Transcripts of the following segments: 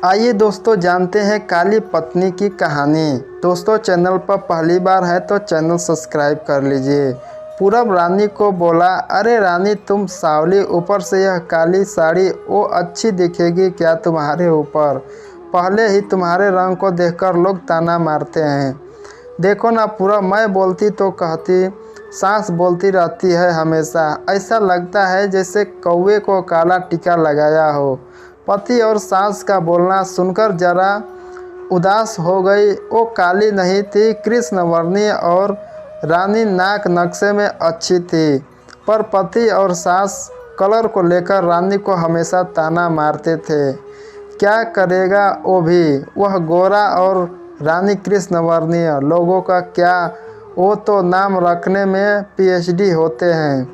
आइए दोस्तों जानते हैं काली पत्नी की कहानी। दोस्तों चैनल पर पहली बार है तो चैनल सब्सक्राइब कर लीजिए। पूरब रानी को बोला, अरे रानी तुम सावली, ऊपर से यह काली साड़ी वो अच्छी दिखेगी क्या तुम्हारे ऊपर? पहले ही तुम्हारे रंग को देखकर लोग ताना मारते हैं। देखो ना पूरब, मैं बोलती तो कहती, सांस बोलती रहती है हमेशा। ऐसा लगता है जैसे कौवे को काला टीका लगाया हो। पति और सास का बोलना सुनकर जरा उदास हो गई। वो काली नहीं थी, कृष्ण वर्णीय और रानी नाक नक्शे में अच्छी थी, पर पति और सास कलर को लेकर रानी को हमेशा ताना मारते थे। क्या करेगा वो भी, वह गोरा और रानी कृष्ण वर्णीय। लोगों का क्या, वो तो नाम रखने में पीएचडी होते हैं।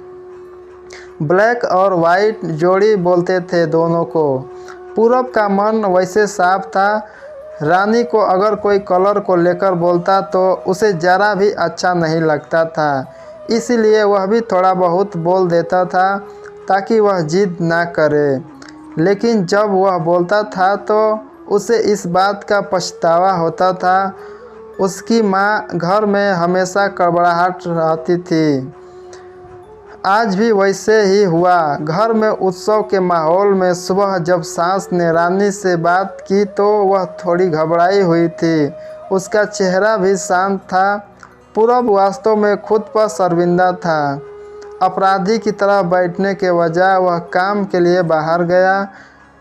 ब्लैक और वाइट जोड़ी बोलते थे दोनों को। पूरब का मन वैसे साफ था, रानी को अगर कोई कलर को लेकर बोलता तो उसे ज़रा भी अच्छा नहीं लगता था। इसीलिए वह भी थोड़ा बहुत बोल देता था ताकि वह जिद ना करे। लेकिन जब वह बोलता था तो उसे इस बात का पछतावा होता था। उसकी माँ घर में हमेशा कड़बड़ाहट रहती थी। आज भी वैसे ही हुआ। घर में उत्सव के माहौल में सुबह जब सास ने रानी से बात की तो वह थोड़ी घबराई हुई थी। उसका चेहरा भी शांत था। पूरब वास्तव में खुद पर शर्मिंदा था। अपराधी की तरह बैठने के बजाय वह काम के लिए बाहर गया।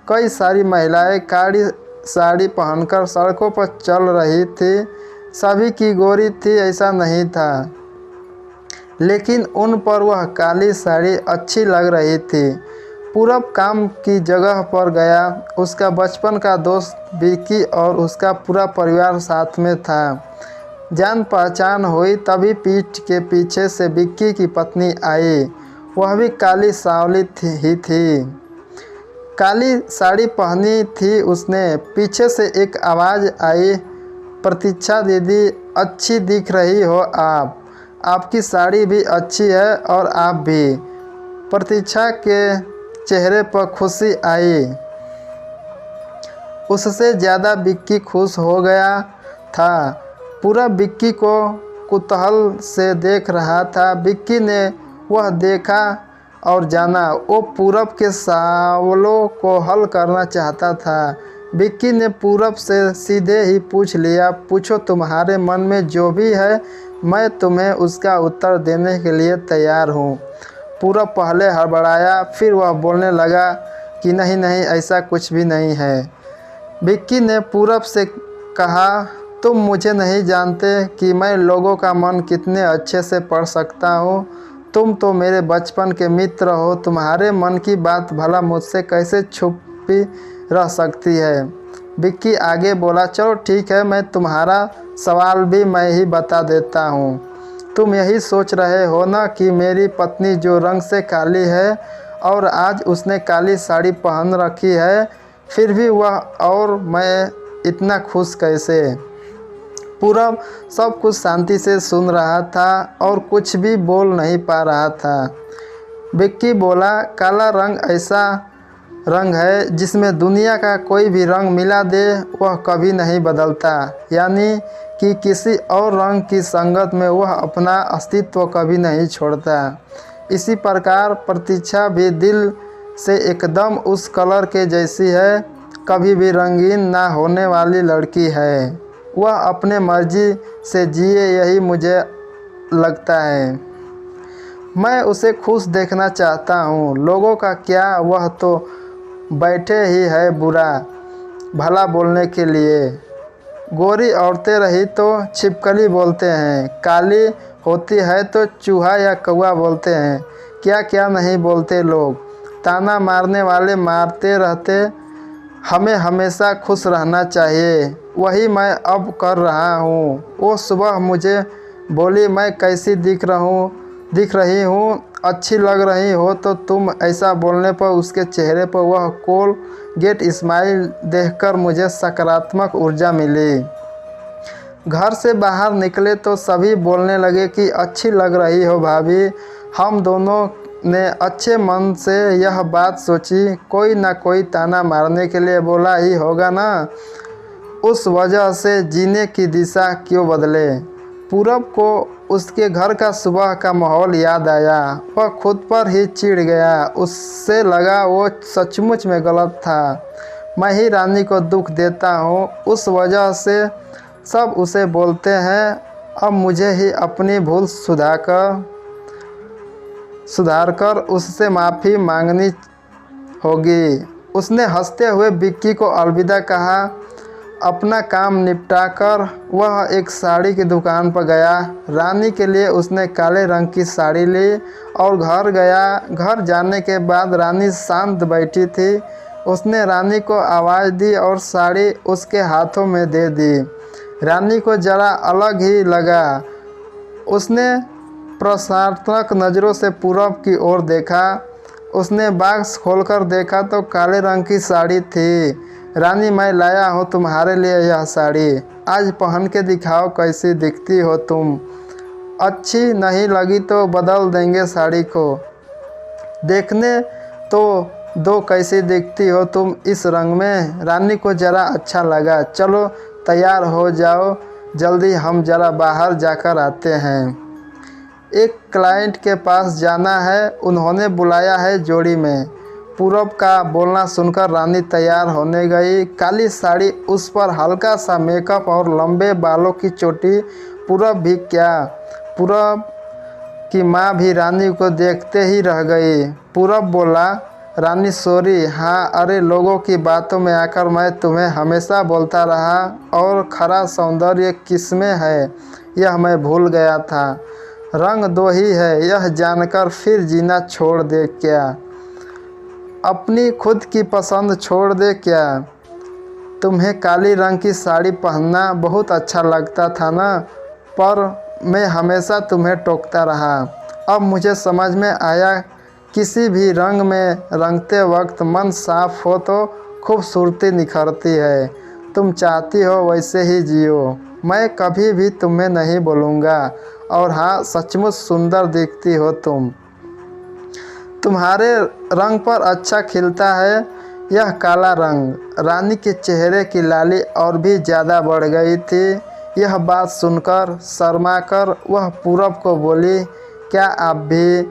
कई सारी महिलाएं काली साड़ी पहनकर सड़कों पर चल रही थी। सभी की गोरी थी ऐसा नहीं था, लेकिन उन पर वह काली साड़ी अच्छी लग रही थी। पूरब काम की जगह पर गया। उसका बचपन का दोस्त विक्की और उसका पूरा परिवार साथ में था। जान पहचान हुई तभी पीठ के पीछे से विक्की की पत्नी आई। वह भी काली सावली ही थी। काली साड़ी पहनी थी उसने। पीछे से एक आवाज़ आई, प्रतीक्षा दीदी, अच्छी दिख रही हो आप। आपकी साड़ी भी अच्छी है और आप भी। प्रतीक्षा के चेहरे पर खुशी आई। उससे ज़्यादा विक्की खुश हो गया था। पूरा विक्की को कुतूहल से देख रहा था। विक्की ने वह देखा और जाना। वो पूरब के सवालों को हल करना चाहता था। विक्की ने पूरब से सीधे ही पूछ लिया, पूछो तुम्हारे मन में जो भी है, मैं तुम्हें उसका उत्तर देने के लिए तैयार हूँ। पूरब पहले हड़बड़ाया, फिर वह बोलने लगा कि नहीं नहीं, ऐसा कुछ भी नहीं है। विक्की ने पूरब से कहा, तुम मुझे नहीं जानते कि मैं लोगों का मन कितने अच्छे से पढ़ सकता हूँ। तुम तो मेरे बचपन के मित्र हो। तुम्हारे मन की बात भला मुझसे कैसे छुपी रह सकती है? विक्की आगे बोला, चलो ठीक है, मैं तुम्हारा सवाल भी मैं ही बता देता हूँ। तुम यही सोच रहे हो ना कि मेरी पत्नी जो रंग से काली है और आज उसने काली साड़ी पहन रखी है, फिर भी वह और मैं इतना खुश कैसे? पूरब सब कुछ शांति से सुन रहा था और कुछ भी बोल नहीं पा रहा था। विक्की बोला, काला रंग ऐसा रंग है जिसमें दुनिया का कोई भी रंग मिला दे वह कभी नहीं बदलता, यानी कि किसी और रंग की संगत में वह अपना अस्तित्व कभी नहीं छोड़ता। इसी प्रकार प्रतीक्षा भी दिल से एकदम उस कलर के जैसी है, कभी भी रंगीन ना होने वाली लड़की है। वह अपने मर्जी से जिए, यही मुझे लगता है। मैं उसे खुश देखना चाहता हूँ। लोगों का क्या, वह तो बैठे ही है बुरा भला बोलने के लिए। गोरी औरतें रही तो छिपकली बोलते हैं, काली होती है तो चूहा या कौवा बोलते हैं। क्या क्या नहीं बोलते लोग। ताना मारने वाले मारते रहते। हमें हमेशा खुश रहना चाहिए। वही मैं अब कर रहा हूँ। वो सुबह मुझे बोली, मैं कैसी दिख रही हूँ, अच्छी लग रही हो। तो तुम ऐसा बोलने पर उसके चेहरे पर वह कोलगेट स्माइल देखकर मुझे सकारात्मक ऊर्जा मिली। घर से बाहर निकले तो सभी बोलने लगे कि अच्छी लग रही हो भाभी। हम दोनों ने अच्छे मन से यह बात सोची, कोई ना कोई ताना मारने के लिए बोला ही होगा ना, उस वजह से जीने की दिशा क्यों बदले। पूरब को उसके घर का सुबह का माहौल याद आया। वह खुद पर ही चिढ़ गया। उससे लगा वो सचमुच में गलत था। मैं ही रानी को दुख देता हूँ, उस वजह से सब उसे बोलते हैं। अब मुझे ही अपनी भूल सुधार कर उससे माफ़ी मांगनी होगी। उसने हंसते हुए विक्की को अलविदा कहा। अपना काम निपटाकर वह एक साड़ी की दुकान पर गया। रानी के लिए उसने काले रंग की साड़ी ली और घर गया। घर जाने के बाद रानी शांत बैठी थी। उसने रानी को आवाज़ दी और साड़ी उसके हाथों में दे दी। रानी को ज़रा अलग ही लगा। उसने प्रश्नार्थक नज़रों से पूरब की ओर देखा। उसने बॉक्स खोलकर देखा तो काले रंग की साड़ी थी। रानी, मैं लाया हूँ तुम्हारे लिए यह साड़ी, आज पहन के दिखाओ कैसी दिखती हो तुम। अच्छी नहीं लगी तो बदल देंगे साड़ी को। देखने तो दो कैसी दिखती हो तुम इस रंग में। रानी को ज़रा अच्छा लगा। चलो तैयार हो जाओ, जल्दी हम ज़रा बाहर जाकर आते हैं। एक क्लाइंट के पास जाना है, उन्होंने बुलाया है जोड़ी में। पूरब का बोलना सुनकर रानी तैयार होने गई। काली साड़ी, उस पर हल्का सा मेकअप और लंबे बालों की चोटी। पूरब भी क्या, पूरब की माँ भी रानी को देखते ही रह गई। पूरब बोला, रानी सॉरी। हाँ, अरे लोगों की बातों में आकर मैं तुम्हें हमेशा बोलता रहा और खरा सौंदर्य किसमें है यह मैं भूल गया था। रंग दो ही है यह जानकर फिर जीना छोड़ दे क्या, अपनी खुद की पसंद छोड़ दे क्या। तुम्हें काली रंग की साड़ी पहनना बहुत अच्छा लगता था ना, पर मैं हमेशा तुम्हें टोकता रहा। अब मुझे समझ में आया, किसी भी रंग में रंगते वक्त मन साफ हो तो खूबसूरती निखरती है। तुम चाहती हो वैसे ही जियो, मैं कभी भी तुम्हें नहीं बोलूँगा। और हाँ, सचमुच सुंदर दिखती हो तुम। तुम्हारे रंग पर अच्छा खिलता है यह काला रंग। रानी के चेहरे की लाली और भी ज़्यादा बढ़ गई थी। यह बात सुनकर शर्माकर वह पूरब को बोली, क्या आप भी।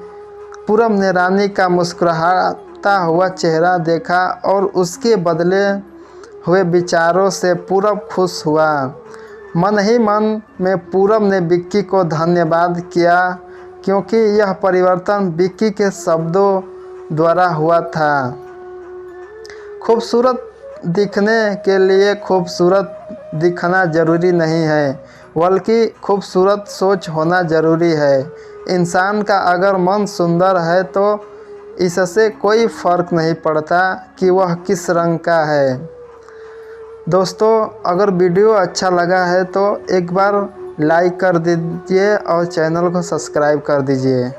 पूरब ने रानी का मुस्कुराता हुआ चेहरा देखा और उसके बदले हुए विचारों से पूरब खुश हुआ। मन ही मन में पूरब ने विक्की को धन्यवाद किया, क्योंकि यह परिवर्तन विक्की के शब्दों द्वारा हुआ था। खूबसूरत दिखने के लिए खूबसूरत दिखना ज़रूरी नहीं है, बल्कि खूबसूरत सोच होना ज़रूरी है। इंसान का अगर मन सुंदर है तो इससे कोई फ़र्क नहीं पड़ता कि वह किस रंग का है। दोस्तों, अगर वीडियो अच्छा लगा है तो एक बार लाइक कर दीजिए और चैनल को सब्सक्राइब कर दीजिए।